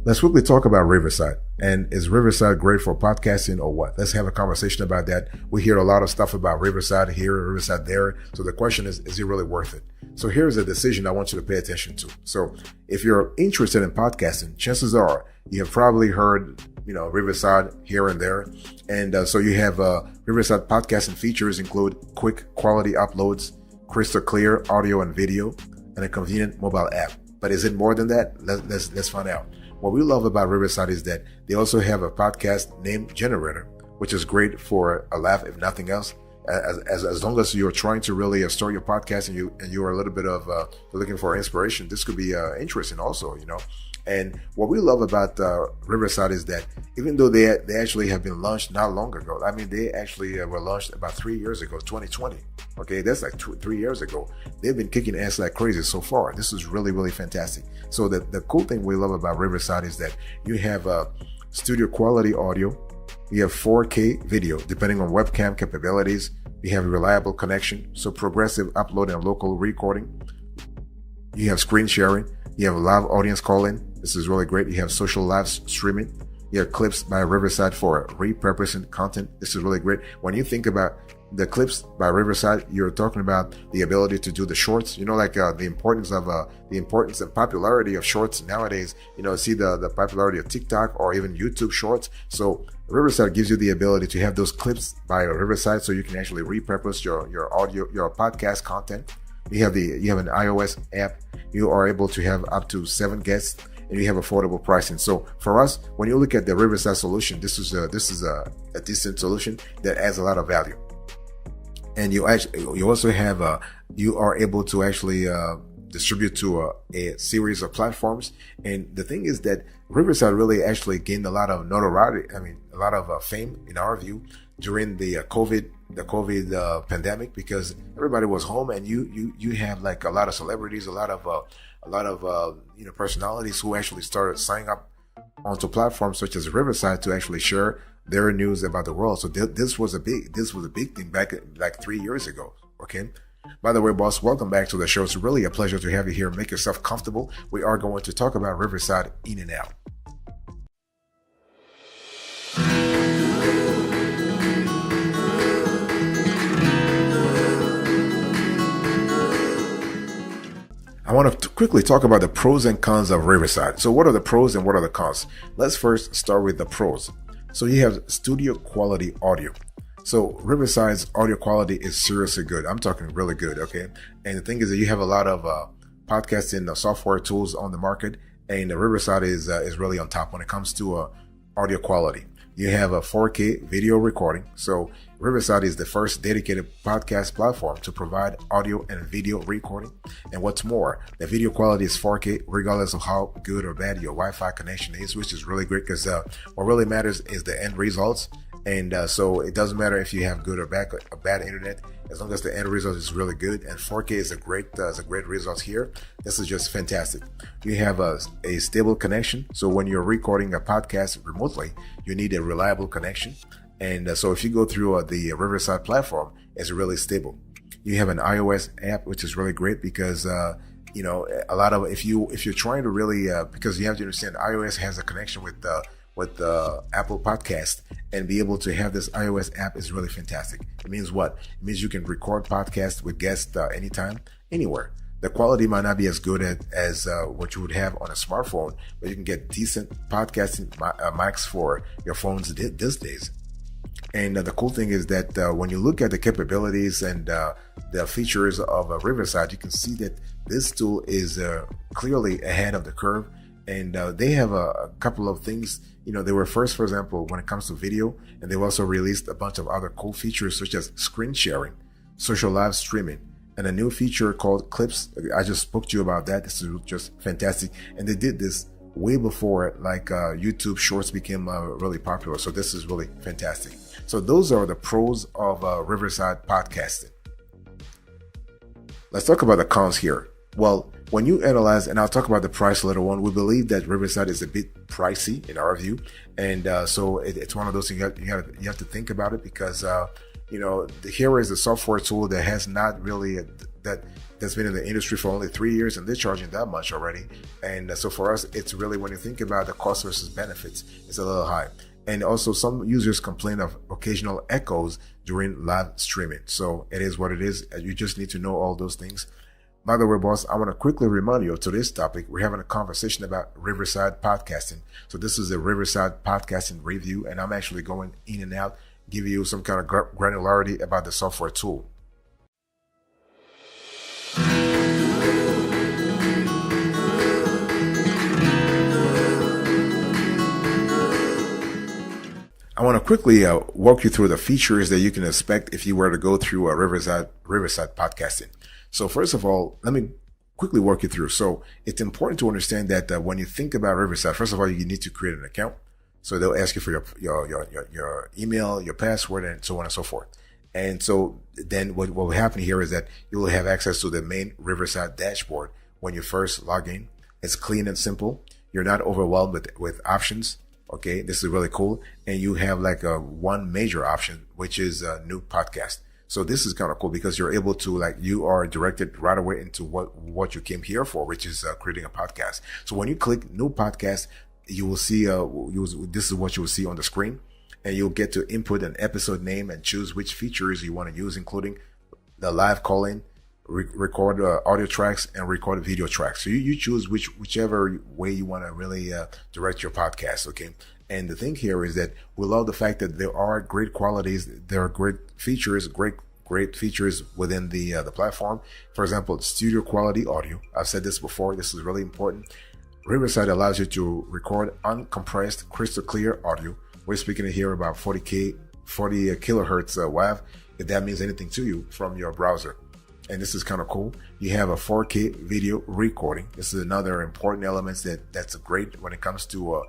Let's quickly talk about Riverside. And is Riverside great for podcasting or what? Let's have a conversation about that. We hear a lot of stuff about Riverside here, Riverside there. So the question is it really worth it? So here's a decision I want you to pay attention to. So if you're interested in podcasting, chances are you have probably heard, Riverside here and there. And so you have Riverside podcasting features include quick quality uploads, crystal clear audio and video, and a convenient mobile app. But is it more than that? Let's find out. What we love about Riverside is that they also have a podcast name generator, which is great for a laugh, if nothing else. As long as you're trying to really start your podcast and you are a little bit of looking for inspiration, this could be interesting also, And what we love about Riverside is that even though they actually have been launched not long ago, they actually were launched about 3 years ago, 2020. Okay, that's like 3 years ago. They've been kicking ass like crazy so far. This is really, really fantastic. So the cool thing we love about Riverside is that you have studio quality audio, you have 4K video, depending on webcam capabilities. You have a reliable connection, so progressive upload and local recording. You have screen sharing. You have live audience calling. This is really great. You have social live streaming. You have clips by Riverside for repurposing content. This is really great. When you think about the clips by Riverside, you're talking about the ability to do the shorts. The importance and popularity of shorts nowadays. See the popularity of TikTok or even YouTube shorts. So Riverside gives you the ability to have those clips by Riverside, so you can actually repurpose your audio, your podcast content. You have an iOS app. You are able to have up to 7 guests, and you have affordable pricing. So for us, when you look at the Riverside solution, this is a decent solution that adds a lot of value. And you also have you are able to actually distribute to a series of platforms. And the thing is that Riverside really actually gained a lot of notoriety. A lot of fame in our view during the COVID pandemic, because everybody was home, and you have like a lot of celebrities, a lot of personalities who actually started signing up onto platforms such as Riverside to actually share their news about the world. So this was a big thing back like 3 years ago. Okay. By the way, boss, welcome back to the show. It's really a pleasure to have you here. Make yourself comfortable. We are going to talk about Riverside in and out. I want to quickly talk about the pros and cons of Riverside. So what are the pros and what are the cons? Let's first start with the pros. So you have studio quality audio. So Riverside's audio quality is seriously good. I'm talking really good, okay? And the thing is that you have a lot of podcasting software tools on the market, and Riverside is really on top when it comes to audio quality. You have a 4K video recording. So Riverside is the first dedicated podcast platform to provide audio and video recording. And what's more, the video quality is 4K regardless of how good or bad your Wi-Fi connection is, which is really great, because what really matters is the end results. And so it doesn't matter if you have good or bad internet, as long as the end result is really good. And 4K is a great result here. This is just fantastic. You have a stable connection. So when you're recording a podcast remotely, you need a reliable connection. And so if you go through the Riverside platform, it's really stable. You have an iOS app, which is really great because a lot of if you're trying to really because you have to understand iOS has a connection with Apple Podcast, and be able to have this iOS app is really fantastic. It means what? It means you can record podcasts with guests anytime, anywhere. The quality might not be as good as what you would have on a smartphone, but you can get decent podcasting mics for your phones these days. And the cool thing is that when you look at the capabilities and the features of Riverside, you can see that this tool is clearly ahead of the curve. And they have a couple of things. They were first, for example, when it comes to video, and they've also released a bunch of other cool features such as screen sharing, social live streaming, and a new feature called clips. I just spoke to you about that. This is just fantastic. And they did this way before YouTube Shorts became really popular. So this is really fantastic. So those are the pros of Riverside podcasting. Let's talk about the cons here. Well, when you analyze, and I'll talk about the price later on, we believe that Riverside is a bit pricey in our view. And so it's one of those things you have to think about it, because Here is a software tool that has not really that's been in the industry for only 3 years, and they're charging that much already. And so for us, it's really, when you think about the cost versus benefits, it's a little high. And also, some users complain of occasional echoes during live streaming. So it is what it is. You just need to know all those things. By the way, boss, I want to quickly remind you of today's topic. We're having a conversation about Riverside podcasting. So this is a Riverside podcasting review, and I'm actually going in and out, give you some kind of granularity about the software tool. I want to quickly walk you through the features that you can expect if you were to go through a Riverside podcasting. So first of all, let me quickly walk you through. So it's important to understand that when you think about Riverside, first of all, you need to create an account. So they'll ask you for your email, your password, and so on and so forth. And so then what will happen here is that you will have access to the main Riverside dashboard when you first log in. It's clean and simple. You're not overwhelmed with options. Okay, this is really cool. And you have like one major option, which is a new podcast. So this is kind of cool because you're able to, you are directed right away into what you came here for, which is creating a podcast. So when you click new podcast, you will see, this is what you will see on the screen, and you'll get to input an episode name and choose which features you want to use, including the live calling, record audio tracks, and record video tracks. So you choose whichever way you want to really direct your podcast. Okay. And the thing here is that we love the fact that there are great qualities. There are great features, great features within the platform. For example, studio quality audio. I've said this before. This is really important. Riverside allows you to record uncompressed, crystal clear audio. We're speaking here about 40 kilohertz WAV, if that means anything to you, from your browser. And this is kind of cool. You have a 4K video recording. This is another important element that's great when it comes to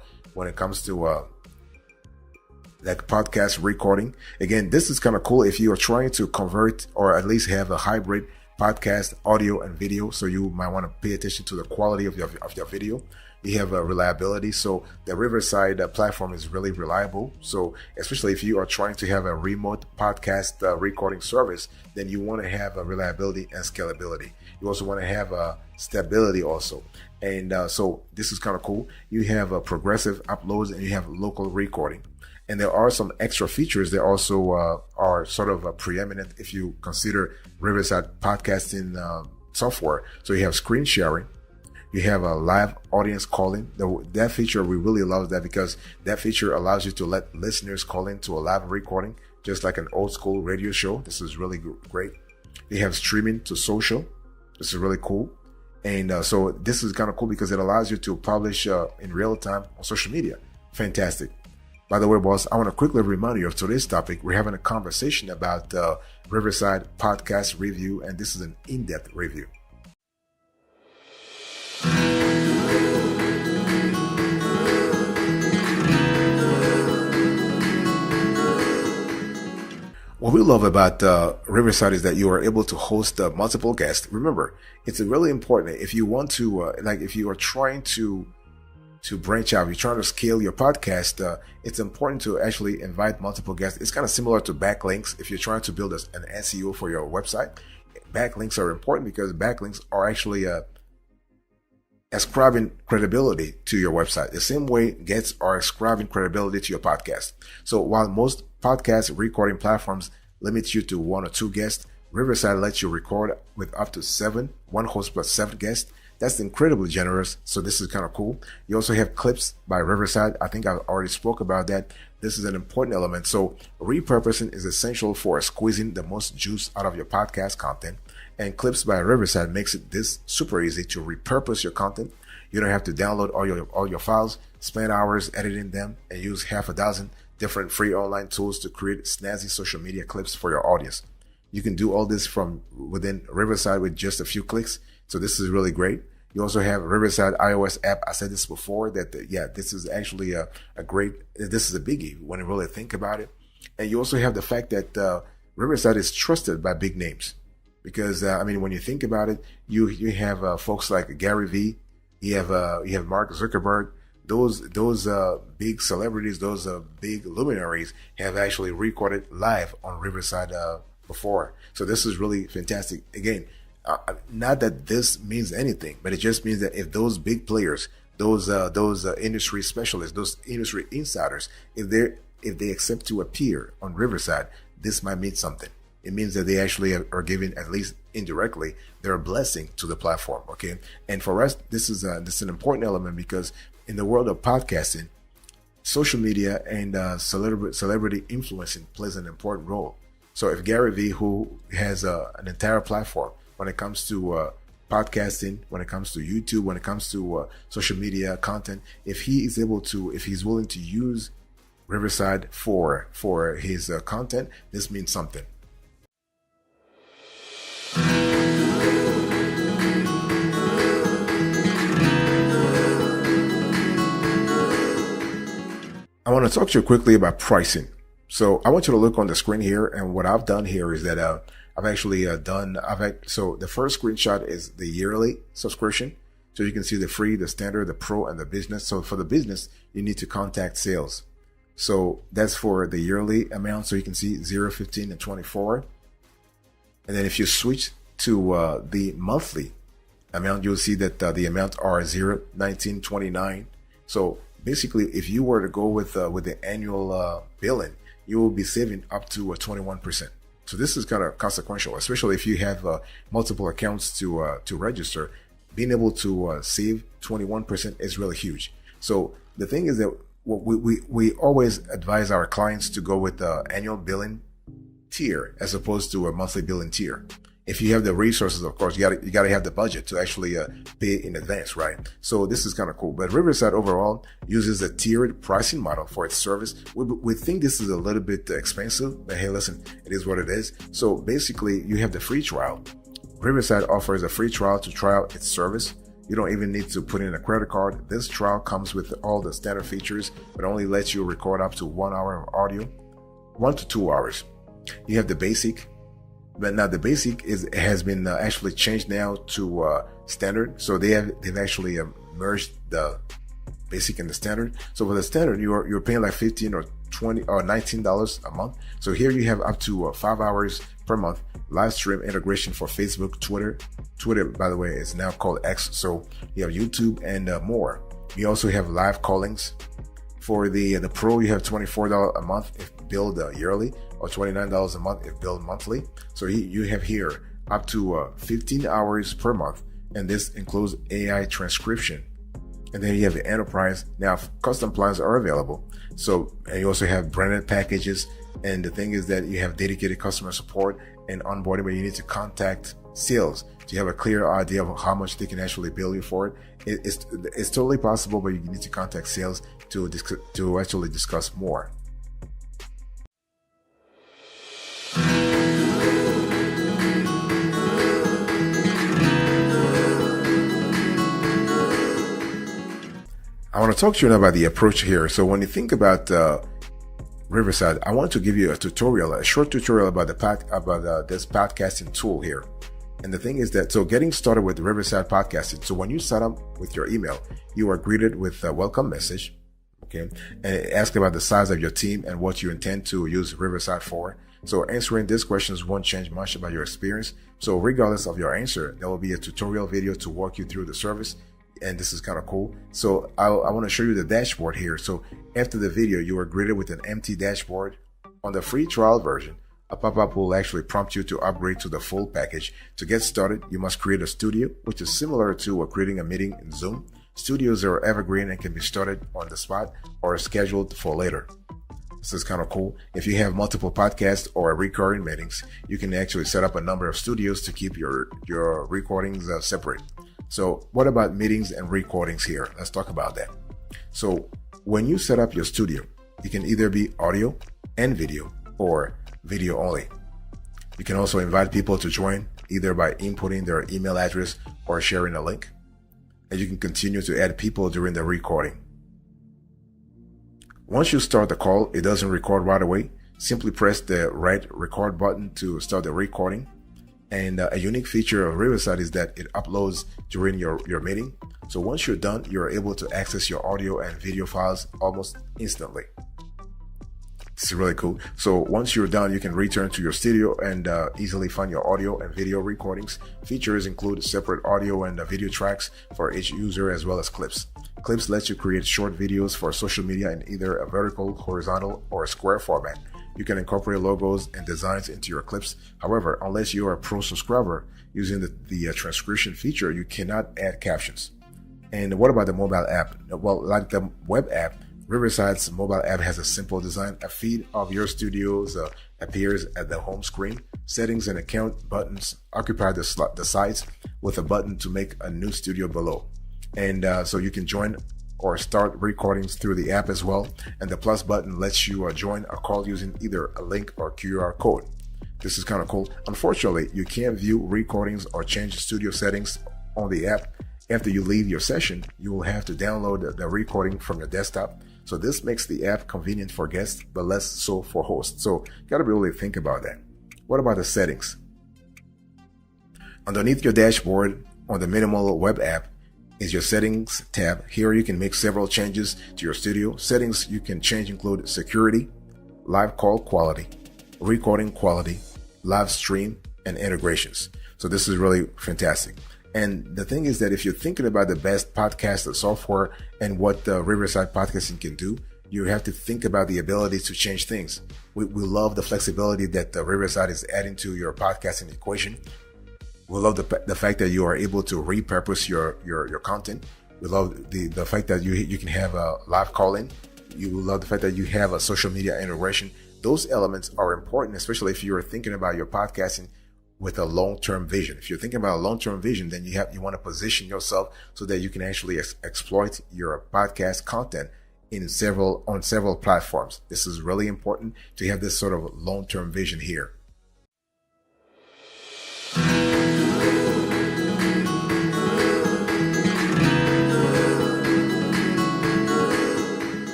like podcast recording. Again, this is kind of cool if you are trying to convert or at least have a hybrid podcast audio and video. So you might want to pay attention to the quality of your video. You have a reliability. So the Riverside platform is really reliable. So especially if you are trying to have a remote podcast recording service, then you want to have a reliability and scalability. You also want to have a stability also. And so this is kind of cool. You have progressive uploads and you have local recording. And there are some extra features that also are sort of preeminent if you consider Riverside podcasting software. So you have screen sharing. You have a live audience calling. That feature, we really love that because that feature allows you to let listeners call into a live recording, just like an old school radio show. This is really great. You have streaming to social. This is really cool. And so this is kind of cool because it allows you to publish in real time on social media. Fantastic. By the way, boss, I want to quickly remind you of today's topic. We're having a conversation about Riverside podcast review, and this is an in-depth review. What we love about Riverside is that you are able to host multiple guests. Remember, it's really important if you want to, if you are trying to branch out, you're trying to scale your podcast, it's important to actually invite multiple guests. It's kind of similar to backlinks. If you're trying to build an SEO for your website, backlinks are important because backlinks are actually ascribing credibility to your website. The same way guests are ascribing credibility to your podcast. So while most podcast recording platforms limit you to 1 or 2 guests, Riverside lets you record with up to 7, one host plus 7 guests. That's incredibly generous. So this is kind of cool. You also have clips by Riverside. I think I already spoke about that. This is an important element. So repurposing is essential for squeezing the most juice out of your podcast content. And clips by Riverside makes it this super easy to repurpose your content. You don't have to download all your files, spend hours editing them, and use half a dozen different free online tools to create snazzy social media clips for your audience. You can do all this from within Riverside with just a few clicks. So this is really great. You also have Riverside iOS app. I said this before that, this is actually this is a biggie when you really think about it. And you also have the fact that Riverside is trusted by big names. Because, when you think about it, you have folks like Gary Vee, you have Mark Zuckerberg, those big celebrities, those big luminaries have actually recorded live on Riverside before. So this is really fantastic. Again, not that this means anything, but it just means that if those big players, those industry specialists, those industry insiders, if they accept to appear on Riverside, this might mean something. It means that they actually are giving, at least indirectly, they're a blessing to the platform. Okay, and for us, this is an important element, because in the world of podcasting, social media and celebrity influencing plays an important role. So if Gary Vee, who has an entire platform when it comes to podcasting, when it comes to YouTube, when it comes to social media content, if he's willing to use Riverside for his content, this means something. I want to talk to you quickly about pricing. So I want you to look on the screen here, and what I've done here is that I've actually so the first screenshot is the yearly subscription. So you can see the free, the standard, the pro, and the business. So for the business, you need to contact sales. So that's for the yearly amount. So you can see 0, 15, and 24. And then if you switch to the monthly amount, you'll see that the amount are 0, 19, 29. So basically, if you were to go with the annual billing, you will be saving up to 21%. So this is kind of consequential, especially if you have multiple accounts to register. Being able to save 21% is really huge. So the thing is that we always advise our clients to go with the annual billing tier as opposed to a monthly billing tier. If you have the resources, of course, you got to have the budget to actually pay in advance, right? So this is kind of cool. But Riverside overall uses a tiered pricing model for its service. We think this is a little bit expensive, but hey, listen, it is what it is. So basically, you have the free trial. Riverside offers a free trial to try out its service. You don't even need to put in a credit card. This trial comes with all the standard features, but only lets you record up to 1 hour of audio, 1 to 2 hours. You have the basic. But now the basic has been actually changed now to standard. So they've actually merged the basic and the standard. So for the standard, you're paying like $15 or $20 or $19 a month. So here you have up to 5 hours per month, live stream integration for Facebook, Twitter. Twitter, by the way, is now called X. So you have YouTube and more. You also have live callings. For the Pro, you have $24 a month if billed yearly, or $29 a month if billed monthly. So you have here up to 15 hours per month, and this includes AI transcription. And then you have the Enterprise. Now, custom plans are available. So, and you also have branded packages. And the thing is that you have dedicated customer support and onboarding, but you need to contact sales to have a clear idea of how much they can actually bill you for it. It's totally possible, but you need to contact sales to actually discuss more. I want to talk to you now about the approach here. So when you think about Riverside, I want to give you a short tutorial about this podcasting tool here. And the thing is that, so getting started with Riverside podcasting. So when you sign up with your email, you are greeted with a welcome message, okay? And it asks about the size of your team and what you intend to use Riverside for. So answering these questions won't change much about your experience. So regardless of your answer, there will be a tutorial video to walk you through the service. And this is kind of cool. So I want to show you the dashboard here. So after the video, you are greeted with an empty dashboard. On the free trial version, a pop-up will actually prompt you to upgrade to the full package. To get started, you must create a studio, which is similar to creating a meeting in Zoom. Studios are evergreen and can be started on the spot or scheduled for later. This is kind of cool. If you have multiple podcasts or recurring meetings, you can actually set up a number of studios to keep your recordings separate. So what about meetings and recordings here? Let's talk about that. So when you set up your studio, it can either be audio and video or video only. You can also invite people to join either by inputting their email address or sharing a link. And you can continue to add people during the recording. Once you start the call, it doesn't record right away. Simply press the right record button to start the recording. And a unique feature of Riverside is that it uploads during your meeting. So once you're done, you're able to access your audio and video files almost instantly. It's really cool. So once you're done, you can return to your studio and easily find your audio and video recordings. Features include separate audio and video tracks for each user, as well as clips. Clips lets you create short videos for social media in either a vertical, horizontal, or a square format. You can incorporate logos and designs into your clips. However, unless you are a pro subscriber using the transcription feature, you cannot add captions. And what about the mobile app? Well, like the web app, Riverside's mobile app has a simple design. A feed of your studios appears at the home screen. Settings and account buttons occupy the sides, with a button to make a new studio below. And so you can join or start recordings through the app as well. And the plus button lets you join a call using either a link or QR code. This is kind of cool. Unfortunately, you can't view recordings or change studio settings on the app. After you leave your session, you will have to download the recording from your desktop. So this makes the app convenient for guests, but less so for hosts. So you gotta really think about that. What about the settings? Underneath your dashboard on the minimal web app is your settings tab. Here you can make several changes to your studio. Settings you can change include security, live call quality, recording quality, live stream, and integrations. So this is really fantastic. And the thing is that if you're thinking about the best podcast software and what the Riverside podcasting can do, you have to think about the ability to change things. We love the flexibility that the Riverside is adding to your podcasting equation. We love the fact that you are able to repurpose your content. We love the fact that you can have a live call-in. You love the fact that you have a social media integration. Those elements are important, especially if you're thinking about your podcasting with a long-term vision. If you're thinking about a long-term vision, then you want to position yourself so that you can actually exploit your podcast content on several platforms. This is really important to have this sort of long-term vision here.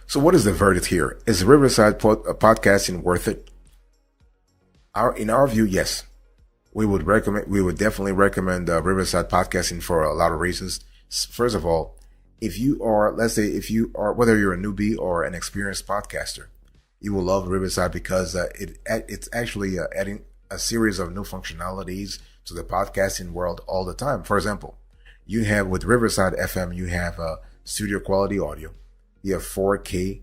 So what is the verdict here? Is Riverside podcasting worth it? In our view, yes. We would definitely recommend Riverside podcasting for a lot of reasons. First of all, whether you're a newbie or an experienced podcaster, you will love Riverside because it's actually adding a series of new functionalities to the podcasting world all the time. For example, you have with Riverside FM, you have studio quality audio. You have 4K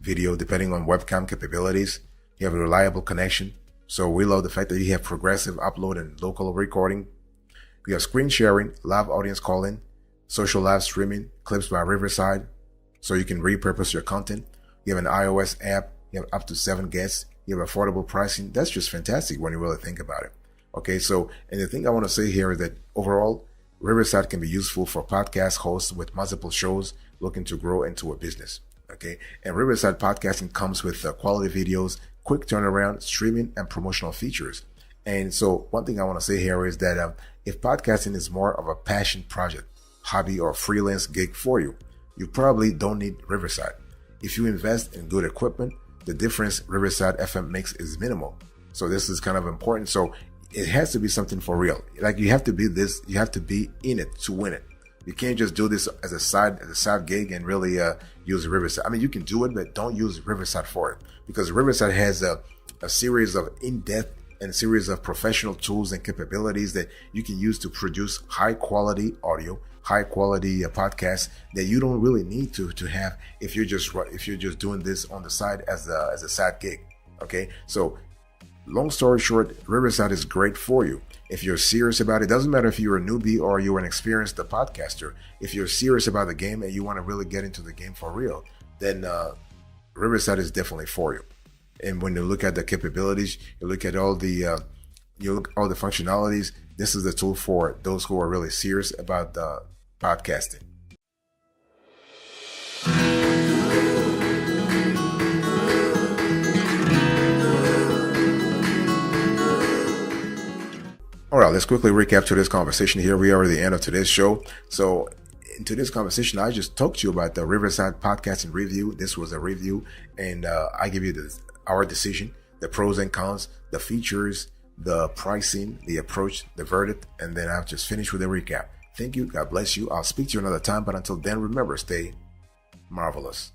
video depending on webcam capabilities. You have a reliable connection. So we love the fact that you have progressive upload and local recording. We have screen sharing, live audience calling, social live streaming, clips by Riverside, so you can repurpose your content. You have an iOS app. You have up to 7 guests. You have affordable pricing. That's just fantastic when you really think about it. Okay, so, and the thing I want to say here is that overall, Riverside can be useful for podcast hosts with multiple shows looking to grow into a business. Okay, and Riverside podcasting comes with quality videos, quick turnaround, streaming, and promotional features. And so one thing I want to say here is that if podcasting is more of a passion project, hobby, or freelance gig for you, you probably don't need Riverside. If you invest in good equipment, the difference Riverside FM makes is minimal. So this is kind of important. So it has to be something for real. Like you have to be in it to win it. You can't just do this as a side gig and really use Riverside. I mean, you can do it, but don't use Riverside for it, because Riverside has a series of in-depth and series of professional tools and capabilities that you can use to produce high quality audio, high quality podcasts that you don't really need to have if you're just doing this on the side as a side gig. Okay, so long story short, Riverside is great for you. If you're serious about it, doesn't matter if you're a newbie or you're an experienced podcaster. If you're serious about the game and you want to really get into the game for real, then Riverside is definitely for you. And when you look at the capabilities, you look at all the functionalities, this is the tool for those who are really serious about podcasting. All right, let's quickly recap today's conversation. Here we are at the end of today's show. So in today's conversation, I just talked to you about the Riverside podcasting review. This was a review, and I give you our decision, the pros and cons, the features, the pricing, the approach, the verdict, and then I'll just finish with a recap. Thank you. God bless you. I'll speak to you another time. But until then, remember, stay marvelous.